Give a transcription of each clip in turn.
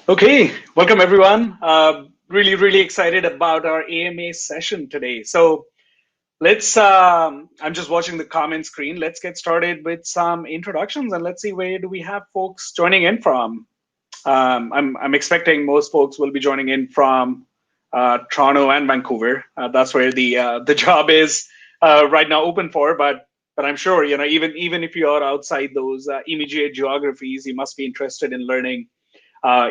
Okay, welcome everyone. Really excited about our AMA session today. So I'm just watching the comment screen. Let's get started with some introductions and let's see where do we have folks joining in from. I'm expecting most folks will be joining in from Toronto and Vancouver. That's where the job is right now open for. But I'm sure even if you are outside those immediate geographies, you must be interested in learning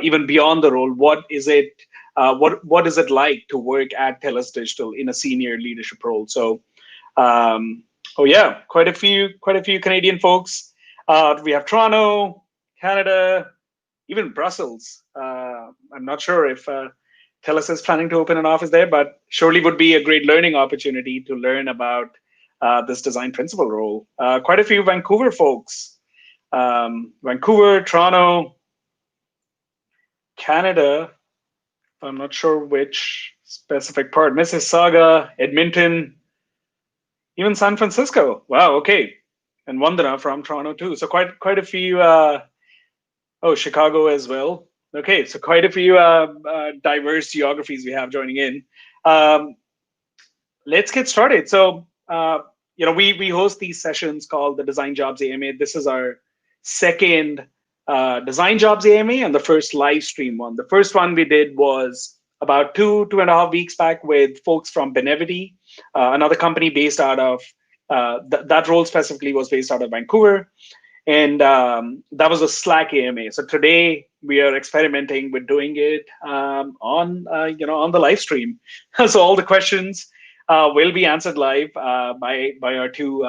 even beyond the role. What is it? What is it like to work at Telus Digital in a senior leadership role? So, oh yeah, quite a few Canadian folks. We have Toronto, Canada, even Brussels. I'm not sure if Telus is planning to open an office there, but surely would be a great learning opportunity to learn about this design principal role. Quite a few Vancouver folks. Vancouver, Toronto, Canada. I'm not sure which specific part. Mississauga, Edmonton, even San Francisco. Wow, okay. And Vandana from Toronto too. So quite a few. Chicago as well. Okay, so quite a few diverse geographies we have joining in. Um, let's get started. So we host these sessions called the Design Jobs AMA. This is our second Design Jobs AMA and the first live stream one. The first one we did was about two and a half weeks back with folks from Benevity, another company based out of that role specifically was based out of Vancouver, and that was a Slack AMA. So today we are experimenting with doing it on the live stream. So all the questions will be answered live by our two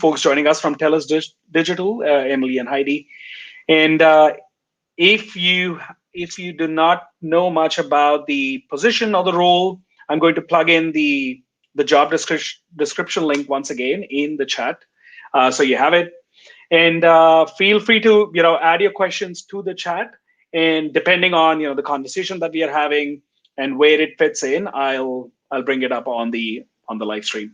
folks joining us from Telus Digital, Emily and Hiidi. And if you do not know much about the position or the role, I'm going to plug in the job description link once again in the chat, so you have it. And feel free to add your questions to the chat. And depending on the conversation that we are having and where it fits in, I'll bring it up on the live stream.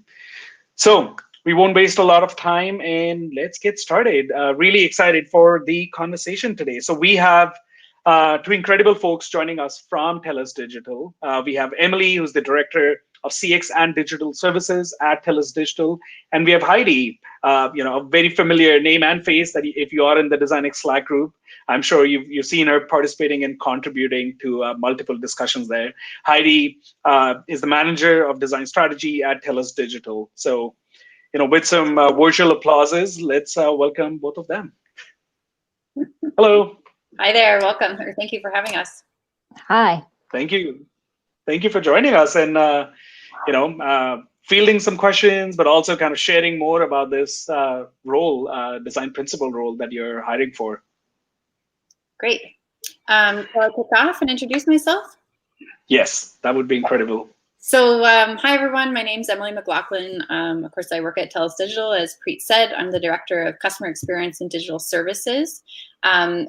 So we won't waste a lot of time and let's get started. Really excited for the conversation today. So we have two incredible folks joining us from Telus Digital. We have Emily, who's the director of CX and digital services at Telus Digital, and we have Hiidi, a very familiar name and face that if you are in the DesignX Slack group, I'm sure you've seen her participating and contributing to multiple discussions there. Hiidi is the manager of design strategy at Telus Digital. So, with some virtual applauses, let's welcome both of them. Hello. Hi there, welcome. Thank you for having us. Hi. Thank you for joining us and fielding some questions, but also kind of sharing more about this role, design principal role that you're hiring for. Great. So I'll kick off and introduce myself. Yes, that would be incredible. So hi everyone, my name is Emily McLaughlin. Of course, I work at Telus Digital. As Preet said, I'm the Director of Customer Experience and Digital Services. And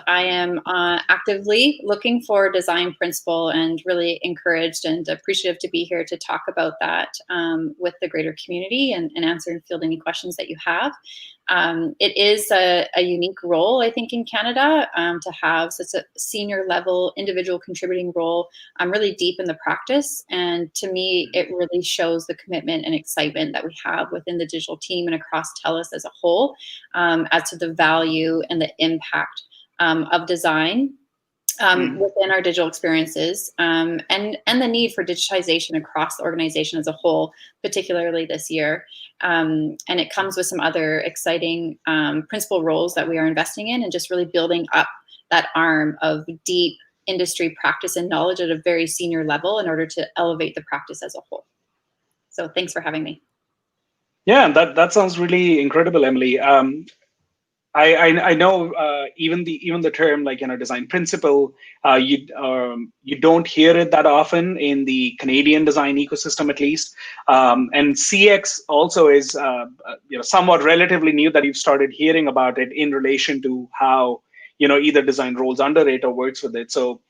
I am actively looking for a design principal and really encouraged and appreciative to be here to talk about that with the greater community and answer and field any questions that you have. It is a unique role, I think, in Canada to have such a senior level individual contributing role. I'm really deep in the practice, and to me, it really shows the commitment and excitement that we have within the digital team and across Telus as a whole as to the value and the impact of design within our digital experiences and the need for digitization across the organization as a whole, particularly this year. And it comes with some other exciting principal roles that we are investing in and just really building up that arm of deep industry practice and knowledge at a very senior level in order to elevate the practice as a whole. So thanks for having me. Yeah, that sounds really incredible, Emily. I know even the term like design principal, you don't hear it that often in the Canadian design ecosystem, at least. And CX also is somewhat relatively new that you've started hearing about it in relation to how either design rolls under it or works with it. So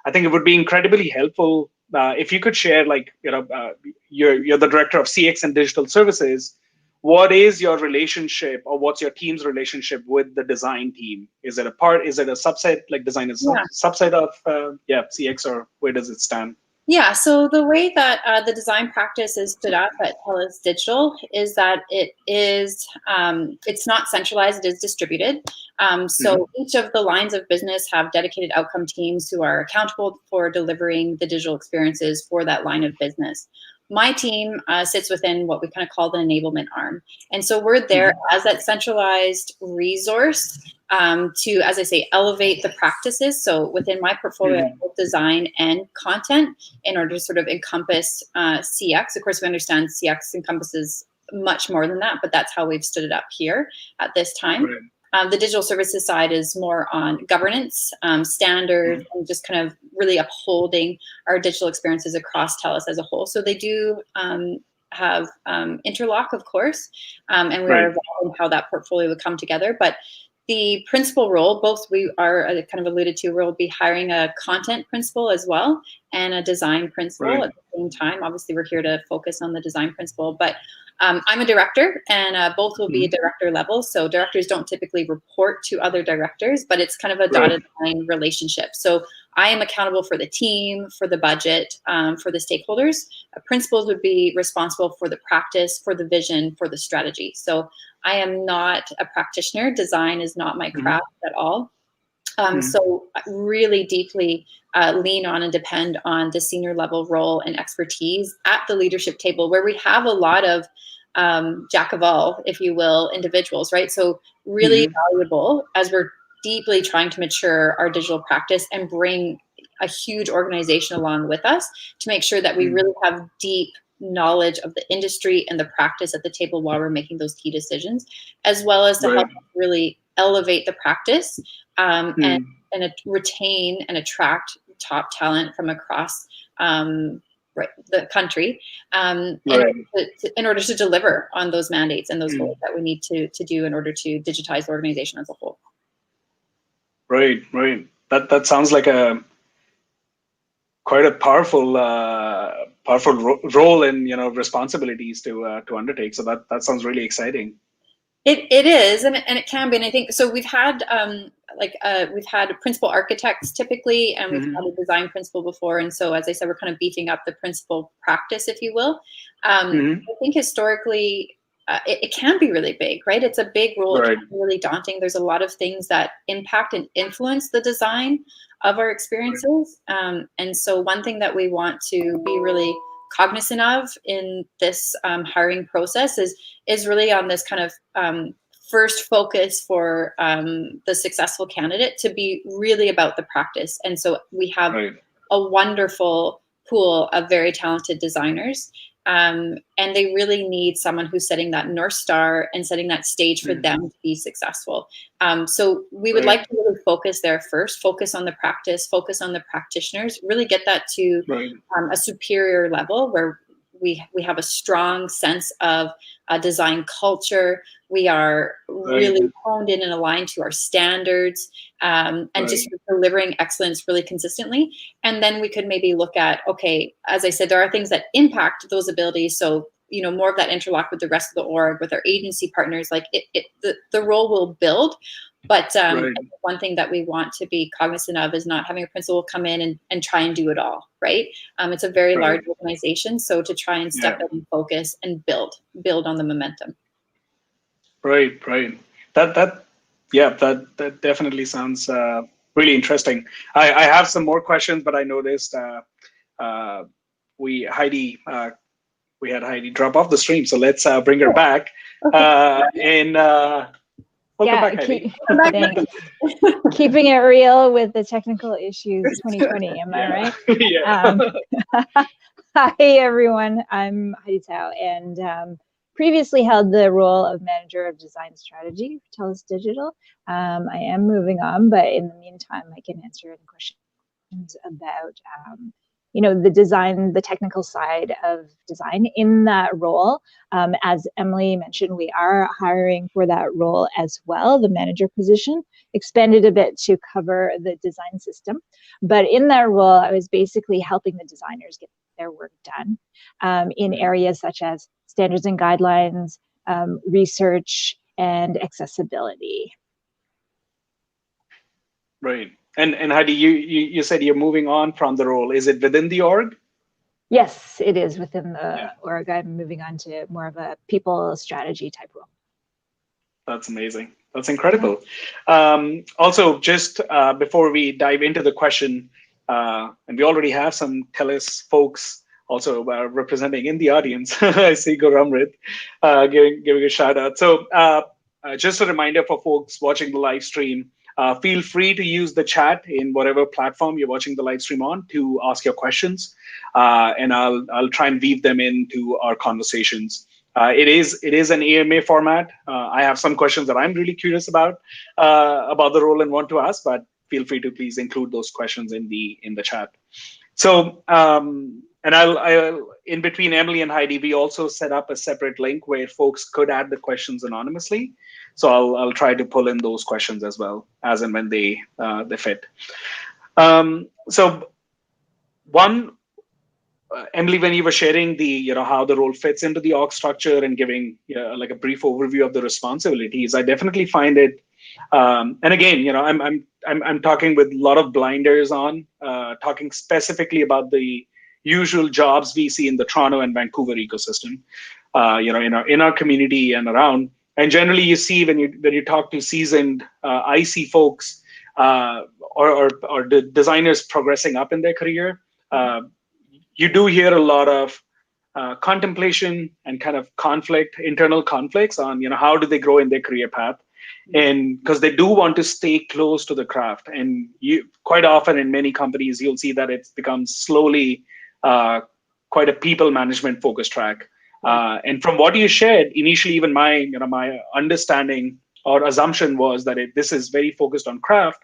I think it would be incredibly helpful if you could share you're the director of CX and digital services. what is your relationship, or what's your team's relationship with the design team? Is it a part? Is it a subset? Like design is a Yeah. subset of CX, or where does it stand? Yeah, so the way that the design practice is stood up at Telus Digital is that it's not centralized, it is distributed. So each of the lines of business have dedicated outcome teams who are accountable for delivering the digital experiences for that line of business. My team sits within what we kind of call the enablement arm. And so we're there as that centralized resource to, as I say, elevate the practices. So within my portfolio, both design and content, in order to sort of encompass CX. Of course, we understand CX encompasses much more than that, but that's how we've stood it up here at this time. Right. The digital services side is more on governance, standards, and just kind of really upholding our digital experiences across Telus as a whole. So they do have interlock, of course, and we are evaluating how that portfolio would come together. But the principal role, both we are kind of alluded to, we'll be hiring a content principal as well and a design principal at the same time. Obviously, we're here to focus on the design principal, but I'm a director, and both will be director level. So directors don't typically report to other directors, but it's kind of a dotted line relationship. So I am accountable for the team, for the budget, for the stakeholders. Principals would be responsible for the practice, for the vision, for the strategy. So I am not a practitioner. Design is not my craft at all. So really deeply lean on and depend on the senior level role and expertise at the leadership table, where we have a lot of jack of all, if you will, individuals, right? So really valuable as we're deeply trying to mature our digital practice and bring a huge organization along with us to make sure that we really have deep knowledge of the industry and the practice at the table while we're making those key decisions, as well as to help really elevate the practice and retain and attract top talent from across the country in order to deliver on those mandates and those goals that we need to do in order to digitize the organization as a whole. Right. That sounds like quite a powerful role and responsibilities to undertake. So that sounds really exciting. It is, and it can be, and I think so. We've had we've had principal architects typically, and we've had a design principal before, and so as I said, we're kind of beefing up the principal practice, if you will. I think historically, it can be really big, right? It's a big role, it can be really daunting. There's a lot of things that impact and influence the design of our experiences, and so one thing that we want to be really cognizant of in this hiring process is really on this kind of first focus for the successful candidate to be really about the practice. And so we have a wonderful pool of very talented designers, and they really need someone who's setting that North Star and setting that stage for them to be successful. So we would like to really focus there first, focus on the practice, focus on the practitioners, really get that to a superior level where we have a strong sense of design culture. We are really honed in and aligned to our standards, and just delivering excellence really consistently. And then we could maybe look at, okay, as I said, there are things that impact those abilities. So, more of that interlock with the rest of the org, with our agency partners, like the role will build. But one thing that we want to be cognizant of is not having a principal come in and try and do it all, right? It's a very large organization, so to try and step in and focus and build on the momentum. Right. That definitely sounds really interesting. I have some more questions, but I noticed we had Hiidi drop off the stream, so let's bring her back. Welcome back, Thanks. Keeping it real with the technical issues 2020, am I right? Hi, everyone. I'm Hiidi, and previously held the role of Manager of Design Strategy for Telus Digital. I am moving on, but in the meantime, I can answer any questions about the design, the technical side of design in that role. As Emily mentioned, we are hiring for that role as well, the manager position, expanded a bit to cover the design system. But in that role, I was basically helping the designers get their work done in areas such as standards and guidelines, research, and accessibility. Right. And Heidi, you said you're moving on from the role. Is it within the org? Yes, it is within the org. I'm moving on to more of a people strategy type role. That's amazing. That's incredible. Also, just before we dive into the question, and we already have some Telus folks also representing in the audience. I see Guramrit giving a shout out. So just a reminder for folks watching the live stream, feel free to use the chat in whatever platform you're watching the live stream on to ask your questions, and I'll try and weave them into our conversations. It is an AMA format. I have some questions that I'm really curious about the role and want to ask, but feel free to please include those questions in the chat. So, and I'll in between Emily and Heidi, we also set up a separate link where folks could add the questions anonymously. So I'll try to pull in those questions as well as and when they fit. So one. Emily, when you were sharing the, how the role fits into the org structure and giving like a brief overview of the responsibilities, I definitely find it. And again, I'm talking with a lot of blinders on, talking specifically about the usual jobs we see in the Toronto and Vancouver ecosystem, in our community and around. And generally, you see when you talk to seasoned IC folks or the designers progressing up in their career. You do hear a lot of contemplation and kind of internal conflicts on, how do they grow in their career path, and because they do want to stay close to the craft. And you quite often in many companies you'll see that it's become slowly quite a people management focused track. And from what you shared initially, even my understanding or assumption was that this is very focused on craft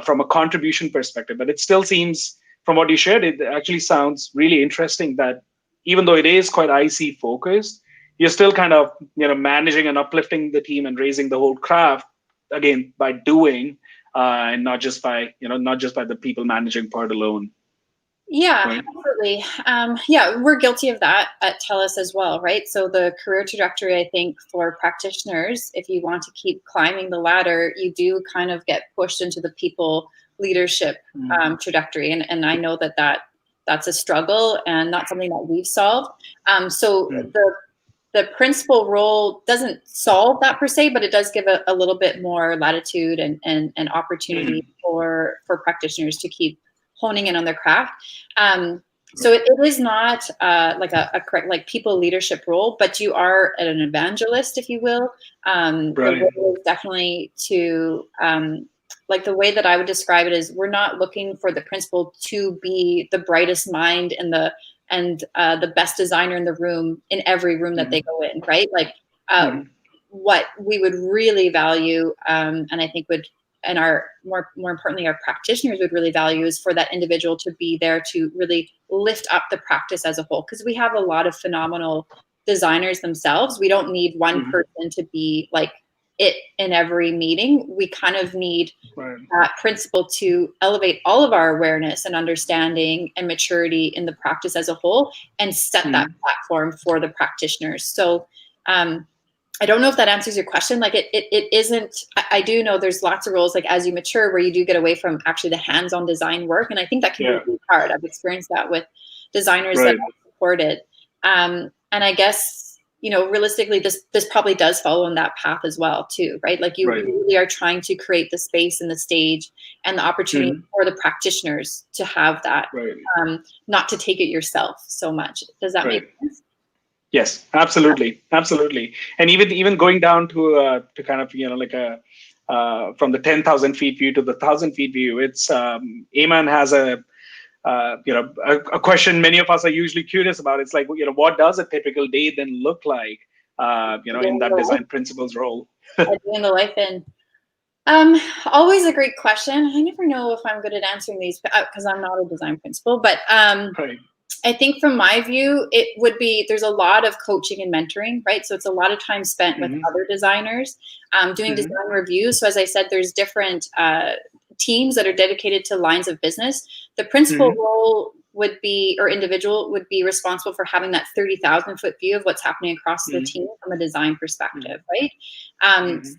from a contribution perspective, but it still seems. From what you shared, it actually sounds really interesting that even though it is quite IC focused, you're still kind of managing and uplifting the team and raising the whole craft again by doing, and not just by the people managing part alone. Yeah, right? Absolutely. Yeah, we're guilty of that at Telus as well, right? So the career trajectory, I think, for practitioners, if you want to keep climbing the ladder, you do kind of get pushed into the people leadership trajectory. And I know that's a struggle and not something that we've solved. So the principal role doesn't solve that per se, but it does give a little bit more latitude and opportunity for practitioners to keep honing in on their craft. So it is not like a correct like people leadership role, but you are an evangelist, if you will. The role is definitely to like the way that I would describe it is we're not looking for the principal to be the brightest mind and the best designer in the room in every room that they go in, right? Like what we would really value, and I think and our more importantly, our practitioners would really value is for that individual to be there to really lift up the practice as a whole. Because we have a lot of phenomenal designers themselves. We don't need one person to be like it in every meeting. We kind of need that principle to elevate all of our awareness and understanding and maturity in the practice as a whole and set that platform for the practitioners. So I don't know if that answers your question. Like it isn't, I do know there's lots of roles like as you mature where you do get away from actually the hands-on design work. And I think that can be really hard. I've experienced that with designers that I've supported. And I guess, realistically, this probably does follow in that path as well too, right? Like you really are trying to create the space and the stage and the opportunity for the practitioners to have that, not to take it yourself so much. Does that make sense? Yes, absolutely, absolutely. And even going down to kind of like from the 10,000 feet view to the 1,000 feet view, it's Ayman has a question many of us are usually curious about. It's like what does a typical day then look like in that design principles role? Doing the life in. Always a great question. I never know if I'm good at answering these because I'm not a design principal, but I think from my view, it would be, there's a lot of coaching and mentoring, right? So it's a lot of time spent with other designers doing design reviews. So as I said, there's different teams that are dedicated to lines of business. The principal role would be, or individual would be responsible for having that 30,000 foot view of what's happening across the team from a design perspective, right?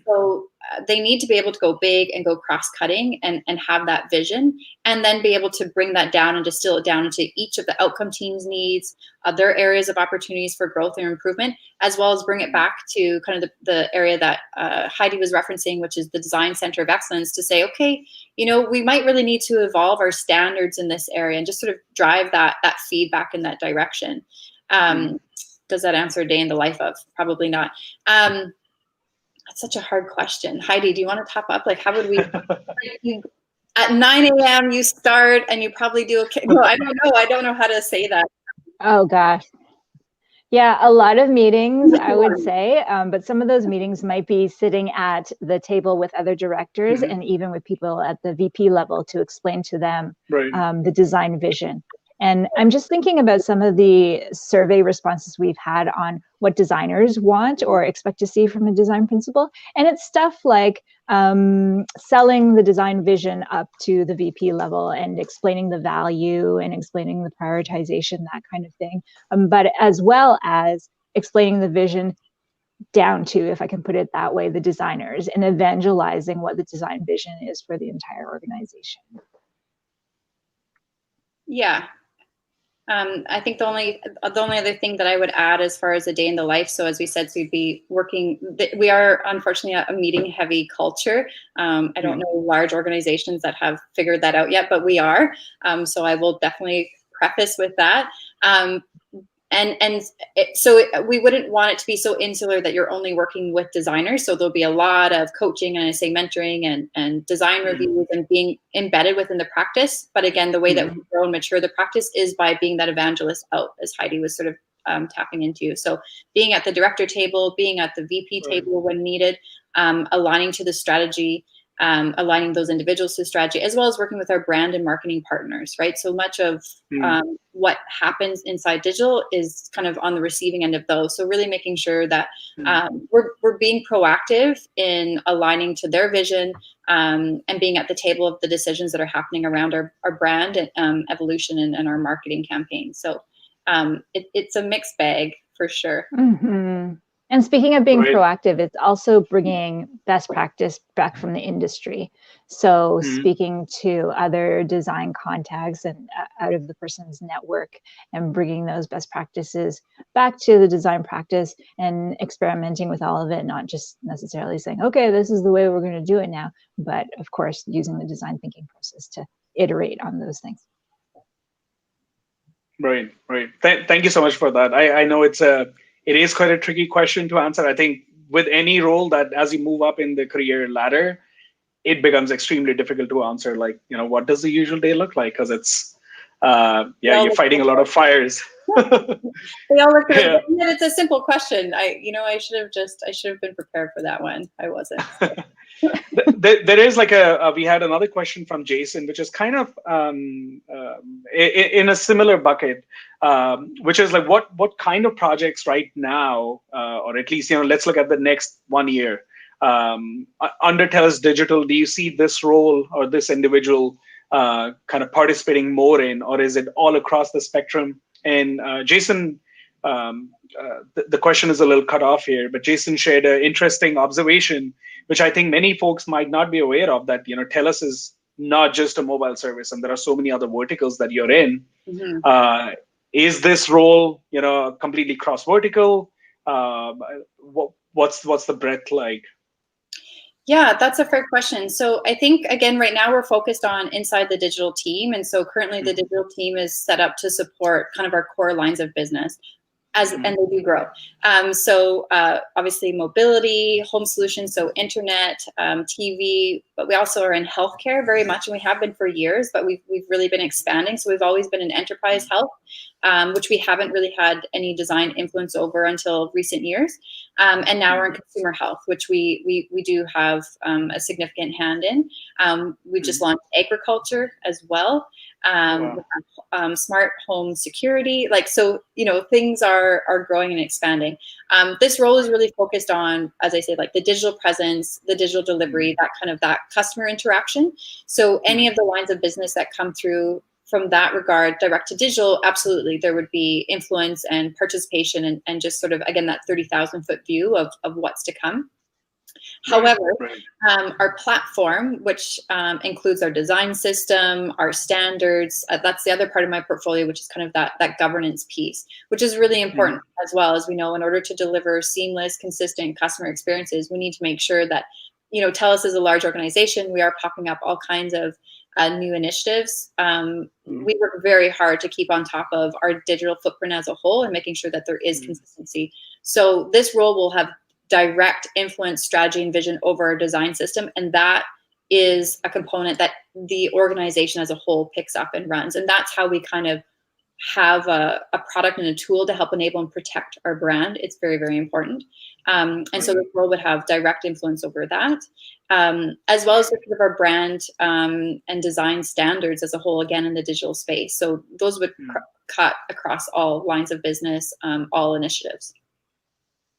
So they need to be able to go big and go cross-cutting and have that vision, and then be able to bring that down and distill it down into each of the outcome teams' needs, their areas of opportunities for growth and improvement, as well as bring it back to kind of the area that Hiidi was referencing, which is the design center of excellence, to say, okay, we might really need to evolve our standards in this area and just sort of drive that feedback in that direction. Does that answer a day in the life of? Probably not. That's such a hard question. Hiidi, do you want to top up? Like, how would we, at 9 a.m. you start and you probably do no, I don't know. I don't know how to say that. Oh gosh. Yeah, a lot of meetings, I would say, but some of those meetings might be sitting at the table with other directors and even with people at the VP level to explain to them the design vision. And I'm just thinking about some of the survey responses we've had on what designers want or expect to see from a design principal. And it's stuff like selling the design vision up to the VP level and explaining the value and explaining the prioritization, that kind of thing. But as well as explaining the vision down to, if I can put it that way, the designers, and evangelizing what the design vision is for the entire organization. Yeah. I think the only other thing that I would add as far as a day in the life, so as we said, so we'd be working, we are unfortunately a meeting heavy culture. I don't know large organizations that have figured that out yet, but we are. So I will definitely preface with that. So we wouldn't want it to be so insular that you're only working with designers. So there'll be a lot of coaching and I say mentoring and design reviews and being embedded within the practice. But again, the way that we grow and mature the practice is by being that evangelist out, as Hiidi was sort of tapping into. So being at the director table, being at the VP table when needed, aligning to the strategy, aligning those individuals to strategy, as well as working with our brand and marketing partners, right? So much of what happens inside digital is kind of on the receiving end of those. So really making sure that we're being proactive in aligning to their vision and being at the table of the decisions that are happening around our brand and evolution and our marketing campaign. So it's a mixed bag for sure. And speaking of being proactive, it's also bringing best practice back from the industry. So speaking to other design contacts and out of the person's network and bringing those best practices back to the design practice and experimenting with all of it, not just necessarily saying, okay, this is the way we're going to do it now, but of course, using the design thinking process to iterate on those things. Right. Thank you so much for that. I know it is quite a tricky question to answer. I think with any role that as you move up in the career ladder, it becomes extremely difficult to answer. Like, what does the usual day look like? Because it's, you're fighting a lot of fires. They all look at it. It's a simple question. I should have been prepared for that one. I wasn't. There is we had another question from Jason, which is kind of in a similar bucket, which is like what kind of projects right now, or at least, let's look at the next 1 year. Under Telus Digital, do you see this role or this individual kind of participating more in, or is it all across the spectrum? And Jason, the question is a little cut off here, but Jason shared an interesting observation, which I think many folks might not be aware of, that Telus is not just a mobile service, and there are so many other verticals that you're in. Is this role completely cross vertical? What's the breadth like? Yeah, that's a fair question. So I think, again, right now we're focused on inside the digital team. And so currently the digital team is set up to support kind of our core lines of business. And they do grow. So obviously mobility, home solutions, so internet, TV, but we also are in healthcare very much, and we have been for years, but we've really been expanding. So we've always been in enterprise health, which we haven't really had any design influence over until recent years. And now we're in consumer health, which we do have a significant hand in. We just launched agriculture as well. Smart home security, things are growing and expanding. This role is really focused on, as I say, like the digital presence, the digital delivery, that customer interaction. So any of the lines of business that come through from that regard, direct to digital, absolutely, there would be influence and participation and just sort of, again, that 30,000-foot view of what's to come. However, our platform, which includes our design system, our standards, that's the other part of my portfolio, which is kind of that governance piece, which is really important as well. As we know, in order to deliver seamless, consistent customer experiences, we need to make sure that, Telus is a large organization. We are popping up all kinds of new initiatives. We work very hard to keep on top of our digital footprint as a whole and making sure that there is consistency. So this role will have direct influence, strategy, and vision over our design system. And that is a component that the organization as a whole picks up and runs. And that's how we kind of have a product and a tool to help enable and protect our brand. It's very, very important. And so the role would have direct influence over that, as well as sort of our brand and design standards as a whole, again, in the digital space. So those would cut across all lines of business, all initiatives.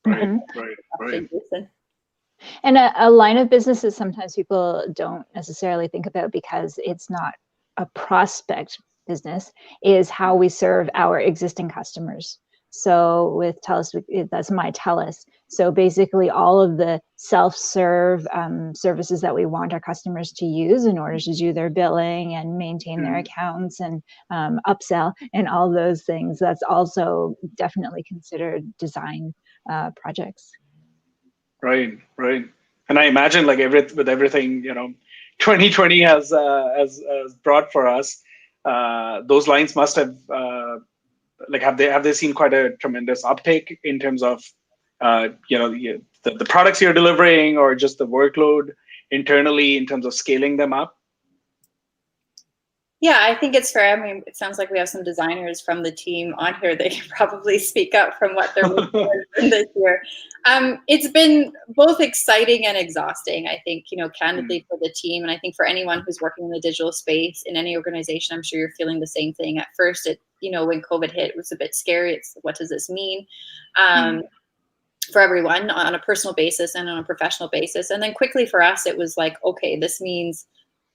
Right. And a line of business that sometimes people don't necessarily think about because it's not a prospect business is how we serve our existing customers. So with Telus, that's my Telus. So basically all of the self-serve services that we want our customers to use in order to do their billing and maintain their accounts and upsell and all those things, that's also definitely considered design projects. Right. And I imagine with everything, 2020 has brought for us, those lines must have have they seen quite a tremendous uptake in terms of the products you're delivering or just the workload internally in terms of scaling them up? Yeah, I think it's fair. I mean, it sounds like we have some designers from the team on here. They can probably speak up from what they're working on this year. It's been both exciting and exhausting, I think, candidly for the team. And I think for anyone who's working in the digital space in any organization, I'm sure you're feeling the same thing. At first, when COVID hit, it was a bit scary. It's what does this mean? For everyone on a personal basis and on a professional basis. And then quickly for us, it was like, okay, this means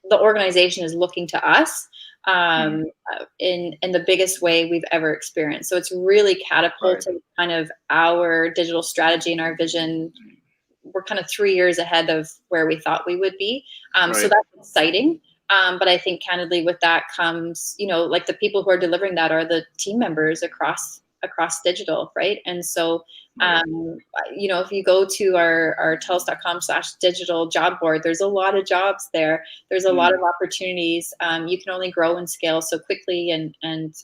the organization is looking to us in the biggest way we've ever experienced. So it's really catapulted kind of our digital strategy and our vision. We're kind of 3 years ahead of where we thought we would be. So that's exciting. But I think candidly with that comes, like the people who are delivering that are the team members across digital, right? And so, if you go to our telus.com/digital job board, there's a lot of jobs there. There's a lot of opportunities. You can only grow and scale so quickly, and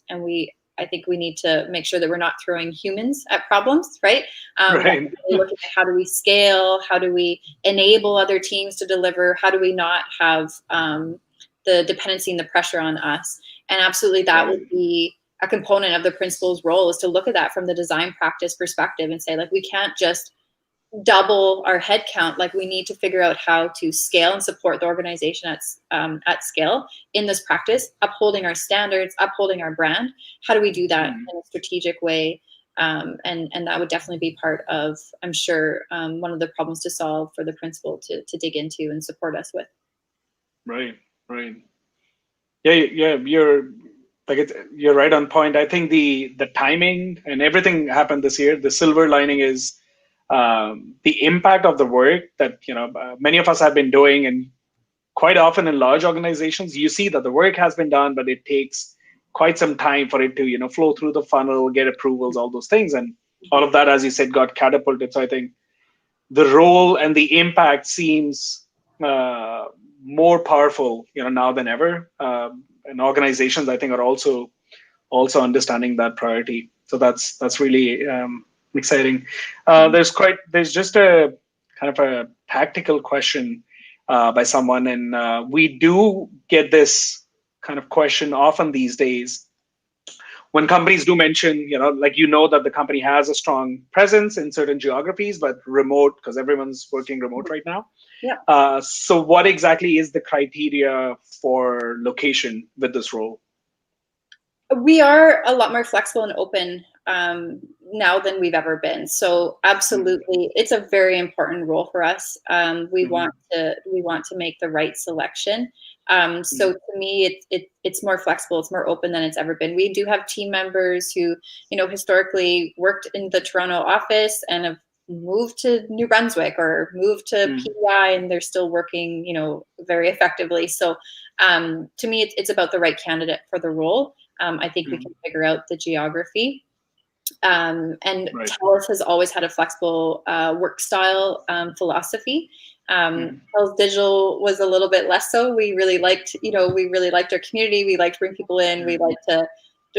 I think we need to make sure that we're not throwing humans at problems, right? Looking at how do we scale? How do we enable other teams to deliver? How do we not have the dependency and the pressure on us? And absolutely, that would be a component of the principal's role, is to look at that from the design practice perspective and say, we can't just double our headcount. We need to figure out how to scale and support the organization at scale in this practice, upholding our standards, upholding our brand. How do we do that in a strategic way? And that would definitely be part of, I'm sure, one of the problems to solve for the principal to dig into and support us with. Right. Yeah, you're right on point. I think the timing and everything happened this year. The silver lining is the impact of the work that many of us have been doing, and quite often in large organizations, you see that the work has been done, but it takes quite some time for it to flow through the funnel, get approvals, all those things, and all of that, as you said, got catapulted. So I think the role and the impact seems more powerful now than ever. And organizations, I think, are also understanding that priority. So that's really exciting. There's just a kind of a tactical question by someone, and we do get this kind of question often these days when companies do mention, that the company has a strong presence in certain geographies, but remote, because everyone's working remote right now. Yeah. So what exactly is the criteria for location with this role? We are a lot more flexible and open now than we've ever been. So absolutely, it's a very important role for us. We want to make the right selection. So to me, it's more flexible, it's more open than it's ever been. We do have team members who, historically worked in the Toronto office and have moved to New Brunswick or moved to PEI, and they're still working, very effectively. So to me, it's about the right candidate for the role. I think we can figure out the geography. And Telus has always had a flexible work style philosophy. Telus Digital was a little bit less so. We really liked, our community. We liked to bring people in. We liked to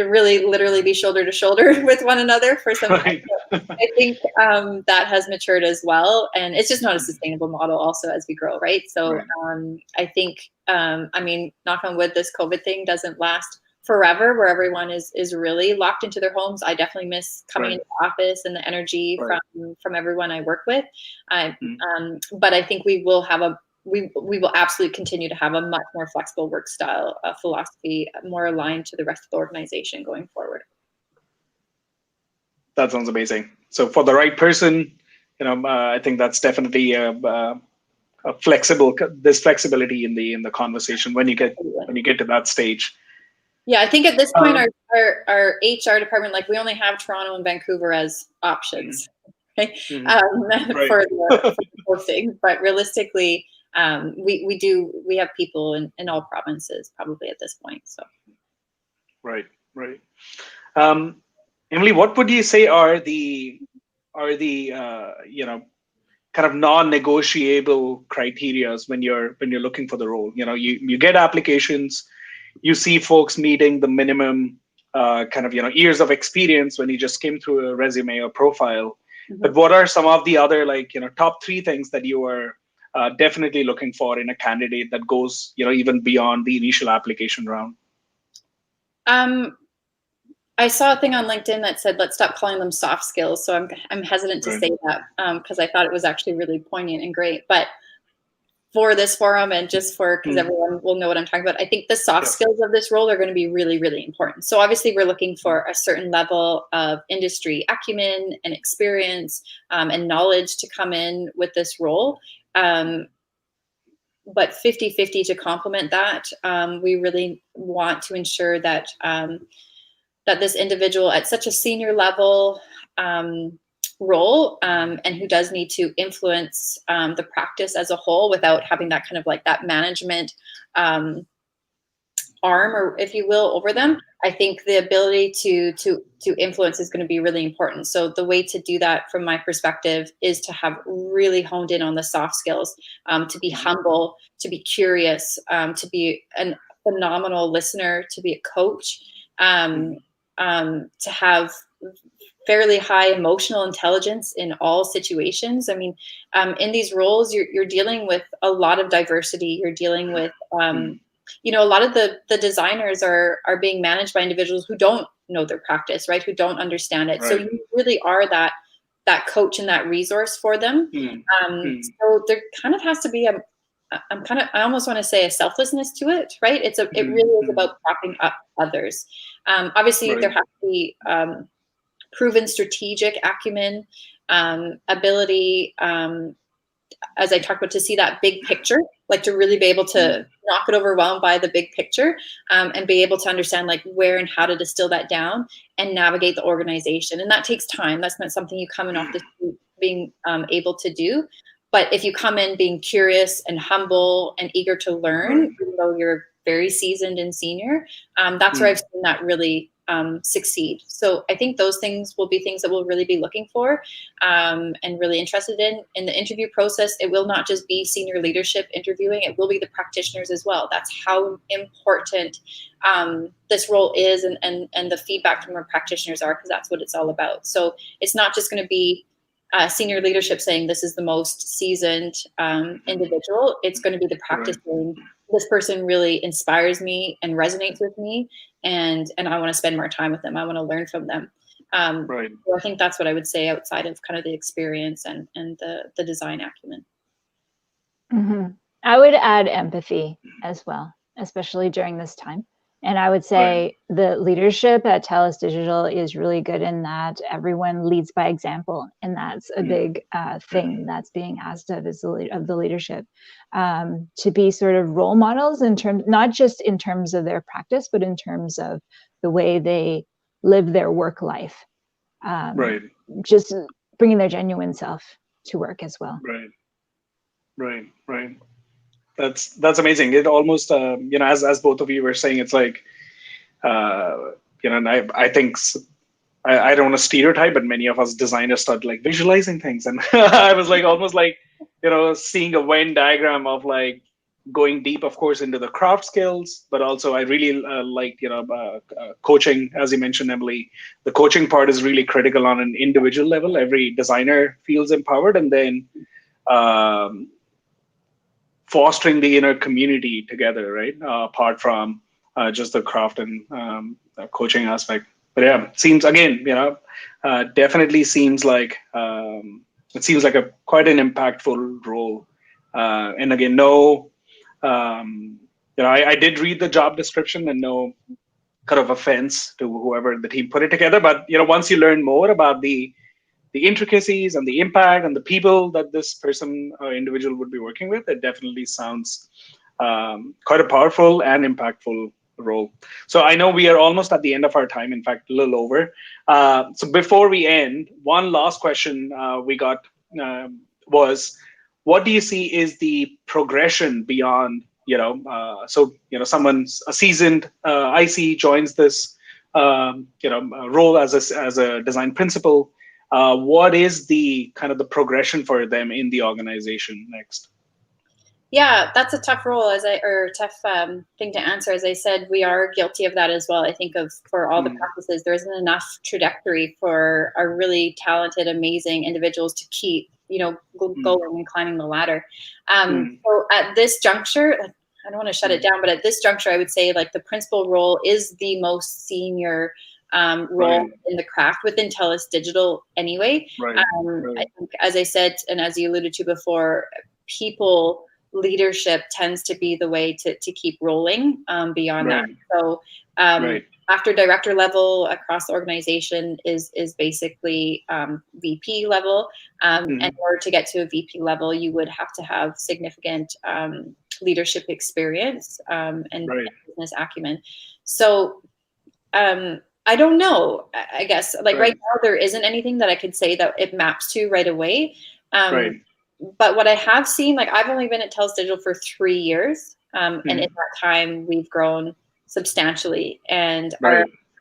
really literally be shoulder to shoulder with one another for some time. So I think that has matured as well. And it's just not a sustainable model also as we grow, right? So I think, knock on wood, this COVID thing doesn't last forever, where everyone is really locked into their homes. I definitely miss coming into the office and the energy from everyone I work with. But I think we will have we will absolutely continue to have a much more flexible work style philosophy, more aligned to the rest of the organization going forward. That sounds amazing. So for the right person, I think that's definitely a there's flexibility in the conversation when you get to that stage. Yeah, I think at this point, our HR department, we only have Toronto and Vancouver as options, for the posting. But realistically, we have people in all provinces probably at this point. So. Right. Emily, what would you say are the kind of non-negotiable criterias when you're looking for the role? You get applications. You see folks meeting the minimum years of experience when you just came through a resume or profile. But what are some of the other top 3 things that you are definitely looking for in a candidate that goes even beyond the initial application round? I saw a thing on LinkedIn that said, let's stop calling them soft skills. So I'm hesitant to say that because I thought it was actually really poignant and great. But for this forum and just because everyone will know what I'm talking about, I think the soft skills of this role are going to be really, really important. So obviously we're looking for a certain level of industry acumen and experience and knowledge to come in with this role. But 50-50 to complement that, we really want to ensure that that this individual at such a senior level role and who does need to influence the practice as a whole without having that kind of that management arm, or if you will, over them. I think the ability to influence is going to be really important. So the way to do that from my perspective is to have really honed in on the soft skills, to be humble, to be curious, to be a phenomenal listener, to be a coach, to have fairly high emotional intelligence in all situations. I mean, in these roles, you're dealing with a lot of diversity. You're dealing with, a lot of the designers are being managed by individuals who don't know their practice, right? Who don't understand it. Right. So you really are that coach and that resource for them. So there kind of has to be I almost want to say a selflessness to it, right? It really is about propping up others. Obviously, there has to be proven strategic acumen, ability, as I talked about, to see that big picture, to really be able to not get overwhelmed by the big picture, and be able to understand where and how to distill that down and navigate the organization. And that takes time. That's not something you come in off the street being able to do. But if you come in being curious and humble and eager to learn, even though you're very seasoned and senior, that's where I've seen that really succeed. So I think those things will be things that we'll really be looking for and really interested in the interview process. It will not just be senior leadership interviewing, it will be the practitioners as well. That's how important this role is, and the feedback from our practitioners are, because that's what it's all about. So it's not just going to be senior leadership saying this is the most seasoned individual. It's going to be the practice saying this person really inspires me and resonates with me, and I want to spend more time with them. I want to learn from them. So I think that's what I would say outside of kind of the experience and the design acumen. I would add empathy as well, especially during this time. And I would say the leadership at Telus Digital is really good in that everyone leads by example. And that's a big thing that's being asked of the leadership, to be sort of role models in terms, not just in terms of their practice, but in terms of the way they live their work life. Just bringing their genuine self to work as well. Right. That's amazing. It almost, as both of you were saying, it's like, and I think I don't want to stereotype, but many of us designers start like visualizing things, and I was like almost like seeing a Venn diagram of like going deep, of course, into the craft skills, but also I really liked coaching, as you mentioned, Emily. The coaching part is really critical on an individual level. Every designer feels empowered, and then fostering the inner community together, right? Apart from just the craft and coaching aspect. But yeah, seems again, definitely seems like it seems like a quite an impactful role. And again, I did read the job description, and no kind of offense to whoever the team put it together. But once you learn more about the intricacies and the impact and the people that this person or individual would be working with, it definitely sounds quite a powerful and impactful role. So I know we are almost at the end of our time, in fact, a little over. So before we end, one last question we got was, what do you see is the progression beyond, someone's a seasoned IC joins this, role as a design principal. What is the kind of the progression for them in the organization next? Yeah, that's a tough role, tough thing to answer. As I said, we are guilty of that as well. I think for all the practices, there isn't enough trajectory for our really talented, amazing individuals to keep, going and climbing the ladder. So at this juncture, I don't want to shut it down, but at this juncture, I would say like the principal role is the most senior role in the craft within Telus Digital anyway. I think, as I said, and as you alluded to before, people leadership tends to be the way to keep rolling beyond that. So after director level across the organization is basically VP level. And in order to get to a VP level, you would have to have significant leadership experience and business acumen. So I don't know, I guess, like right now, there isn't anything that I could say that it maps to right away. But what I have seen, like I've only been at Telus Digital for 3 years. And in that time, we've grown substantially, and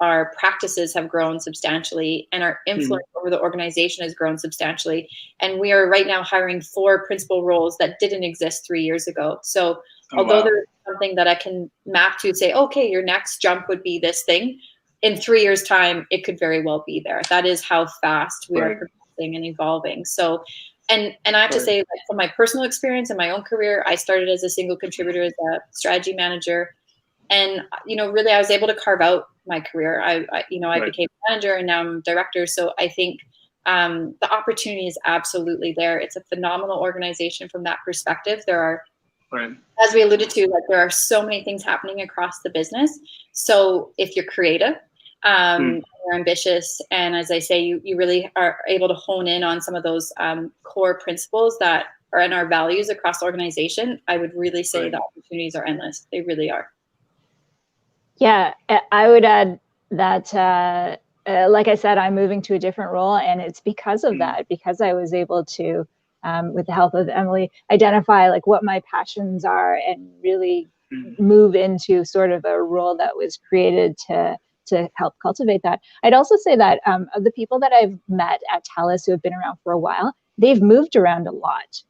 our practices have grown substantially, and our influence over the organization has grown substantially. And we are right now hiring 4 principal roles that didn't exist 3 years ago. So although there's something that I can map to say, okay, your next jump would be this thing, in 3 years' time, it could very well be there. That is how fast we are progressing and evolving. So, and I have to say, like, from my personal experience in my own career, I started as a single contributor, as a strategy manager. And, really, I was able to carve out my career. I became manager, and now I'm director. So I think the opportunity is absolutely there. It's a phenomenal organization from that perspective. There are, as we alluded to, like there are so many things happening across the business. So if you're creative, you're ambitious, and as I say, you really are able to hone in on some of those core principles that are in our values across the organization, I would really say the opportunities are endless. They really are. Yeah, I would add that, like I said, I'm moving to a different role, and it's because of that, because I was able to, with the help of Emily, identify like what my passions are and really move into sort of a role that was created to help cultivate that. I'd also say that of the people that I've met at Telus who have been around for a while, they've moved around a lot.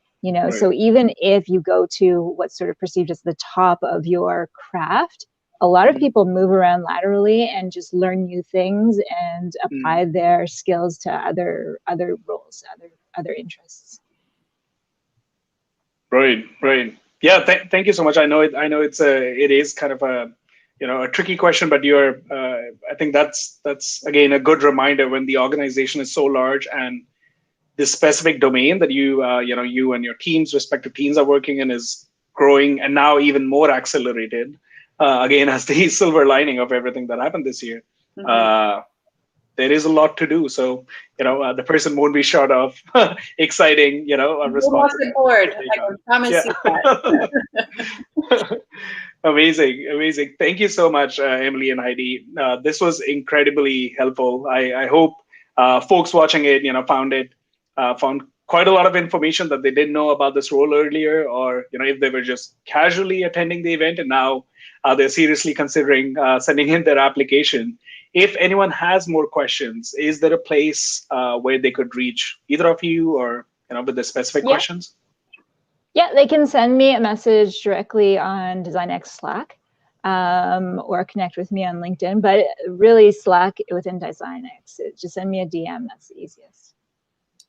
So even if you go to what's sort of perceived as the top of your craft, a lot of people move around laterally and just learn new things and apply their skills to other roles, other interests. Right. Yeah. Thank you so much. I know it is kind of a tricky question, but I think that's again a good reminder when the organization is so large and this specific domain that you and your respective teams are working in is growing and now even more accelerated. again, as the silver lining of everything that happened this year. There is a lot to do, so the person won't be short of exciting, responsibility. Board. I can promise you that. Amazing, amazing. Thank you so much, Emily and Heidi. This was incredibly helpful. I hope folks watching it, found quite a lot of information that they didn't know about this role earlier, or if they were just casually attending the event and now they're seriously considering sending in their application. If anyone has more questions, is there a place where they could reach either of you, or with the specific questions? Yeah, they can send me a message directly on DesignX Slack, or connect with me on LinkedIn. But really, Slack within DesignX. Just send me a DM. That's the easiest.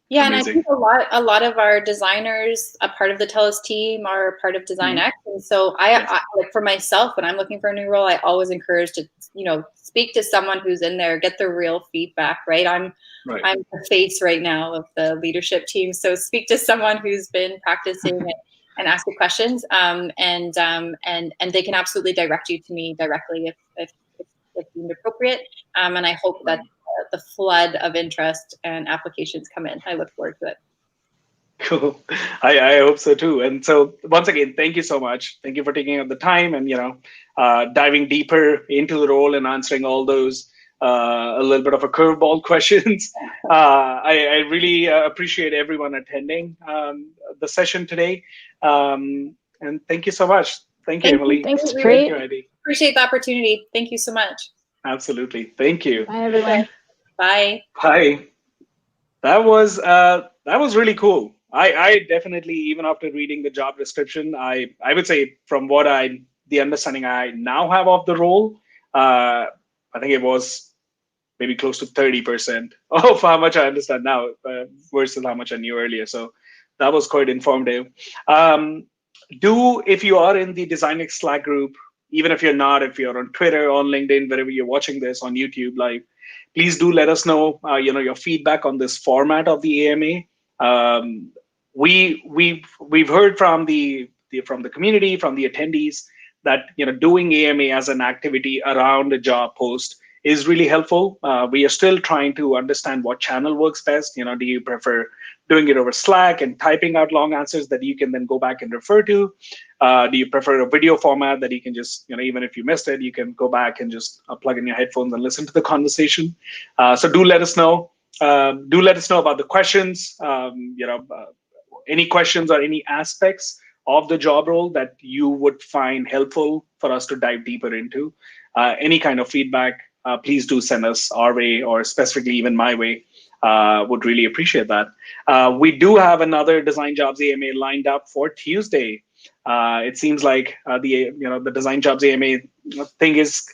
Yeah, Amazing. and I think a lot of our designers, a part of the Telus team, are part of DesignX. And so I like, for myself, when I'm looking for a new role, I always encourage to speak to someone who's in there, get the real feedback. Right, I'm the face right now of the leadership team, so speak to someone who's been practicing and ask the questions, and they can absolutely direct you to me directly if deemed appropriate. And I hope that the flood of interest and applications come in. I look forward to it. Cool. I hope so too. And so once again, thank you so much. Thank you for taking up the time and diving deeper into the role and answering all those a little bit of a curveball questions. I really appreciate everyone attending the session today. And thank you so much. Thank you, Emily. Thanks, Thank you, Heidi. Appreciate the opportunity. Thank you so much. Absolutely. Thank you. Bye, everyone. Bye. Bye. That was really cool. I definitely, even after reading the job description, I would say from what the understanding I now have of the role, I think it was maybe close to 30% of how much I understand now versus how much I knew earlier. So that was quite informative. If you are in the DesignX Slack group, even if you're not, if you're on Twitter, on LinkedIn, wherever you're watching this, on YouTube Live, please do let us know, your feedback on this format of the AMA. We've heard from the community, from the attendees, that doing AMA as an activity around a job post is really helpful. We are still trying to understand what channel works best. Do you prefer doing it over Slack and typing out long answers that you can then go back and refer to? Do you prefer a video format that you can just, even if you missed it, you can go back and just plug in your headphones and listen to the conversation? So do let us know. Do let us know about the questions. Any questions or any aspects of the job role that you would find helpful for us to dive deeper into. Any kind of feedback, please do send us our way, or specifically even my way. Would really appreciate that. We do have another Design Jobs AMA lined up for Tuesday. It seems like the Design Jobs AMA thing is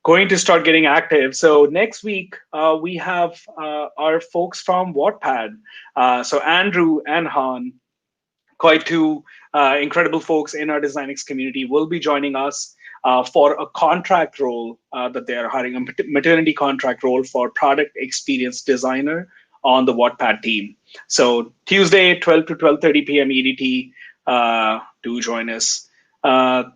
going to start getting active. So next week we have our folks from Wattpad. So Andrew and Han, quite two incredible folks in our DesignX community, will be joining us for a contract role that they are hiring, a maternity contract role for product experience designer on the Wattpad team. So Tuesday, 12 to 12:30 p.m. EDT, do join us.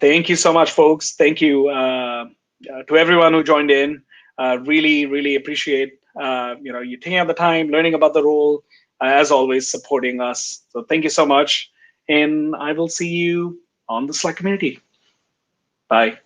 Thank you so much, folks. Thank you to everyone who joined in. Really, really appreciate you taking out the time, learning about the role, as always, supporting us. So thank you so much. And I will see you on the Slack community. Bye.